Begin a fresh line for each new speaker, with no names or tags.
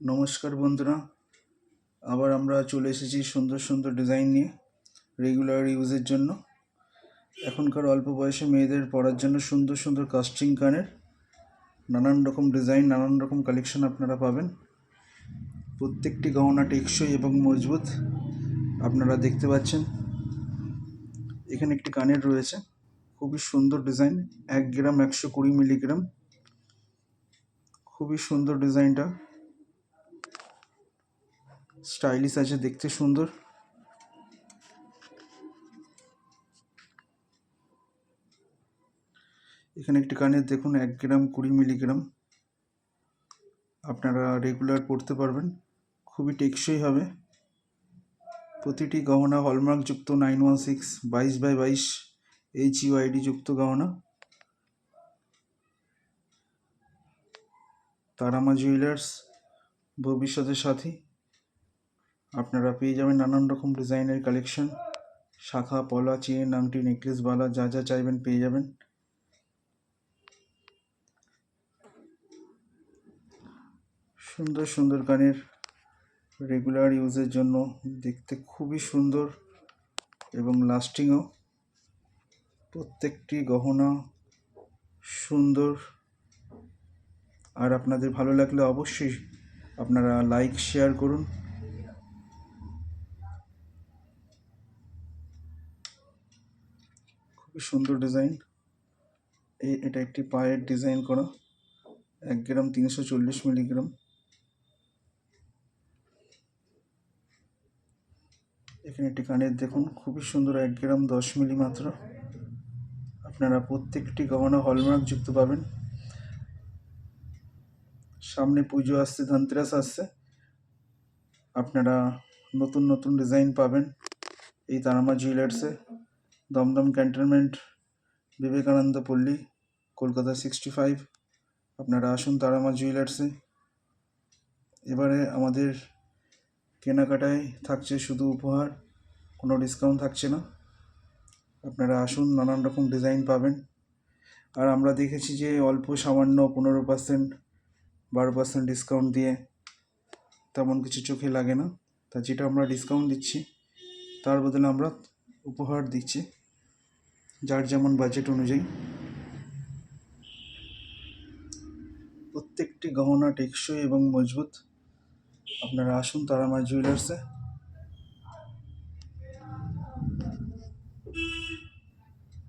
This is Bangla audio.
নমস্কার বন্ধুরা, আবার আমরা চলে এসেছি সুন্দর সুন্দর ডিজাইন নিয়ে রেগুলার ইউজের জন্য। এখনকার অল্প বয়সে মেয়েদের পরার জন্য সুন্দর সুন্দর কাস্টিং কানের নানান রকম ডিজাইন, নানান রকম কালেকশন আপনারা পাবেন। প্রত্যেকটি গহনা টেকসই এবং মজবুত। আপনারা দেখতে পাচ্ছেন এখানে একটি কানের রয়েছে, খুবই সুন্দর ডিজাইন, 1 গ্রাম 120 মিলিগ্রাম। খুবই সুন্দর ডিজাইনটা, স্টাইলিশ আছে, দেখতে সুন্দর। এখানে একটি কানের দেখুন, 1 গ্রাম 20 মিলিগ্রাম। আপনারা রেগুলার পরতে পারবেন, খুবই টেকসই হবে। প্রতিটি গহনা হলমার্ক যুক্ত 916 22/22 HUID যুক্ত গহনা। তারামা জুয়েলার্স, ভবিষ্যতের সাথী। আপনারা পেয়ে যাবেন নানান রকম ডিজাইনের কালেকশন, শাখা, পলা, চেন, আংটি, নেকলেস, বালা, যা যা চাইবেন পেয়ে যাবেন। সুন্দর সুন্দর কানের রেগুলার ইউজের জন্য, দেখতে খুবই সুন্দর এবং লাস্টিংও। প্রত্যেকটি গহনা সুন্দর। আর আপনাদের ভালো লাগলে অবশ্যই আপনারা লাইক শেয়ার করুন। খুবই সুন্দর ডিজাইন। এটা একটি পায়ের ডিজাইন করা, 1 গ্রাম 340 মিলিগ্রাম। এখানে একটি কানের দেখুন, খুবই সুন্দর, 1 গ্রাম 10 মিলি মাত্র। আপনারা প্রত্যেকটি গহনা হলমার্ক যুক্ত পাবেন। সামনে পুজো আসছে, ধনতেরাস আসছে, আপনারা নতুন নতুন ডিজাইন পাবেন এই তারামা জুয়েলার্সে। দমদম ক্যান্টনমেন্ট, বিবেকানন্দ পল্লী, কলকাতা 65। আপনারা আসুন তারামা জুয়েলার্সে। এবারে আমাদের কেনাকাটায় থাকছে শুধু উপহার, কোনো ডিসকাউন্ট থাকছে না। আপনারা আসুন, নানান রকম ডিজাইন পাবেন। আর আমরা দেখেছি যে অল্প সামান্য 15%, 12% ডিসকাউন্ট দিয়ে তেমন কিছু চোখে লাগে না। তা যেটা আমরা ডিসকাউন্ট দিচ্ছি তার বদলে আমরা উপহার দিচ্ছি, যার যেমন বাজেট অনুযায়ী। প্রত্যেকটি গহনা টেকসই এবং মজবুত। আপনারা আসুন তারামা জুয়েলার্সে।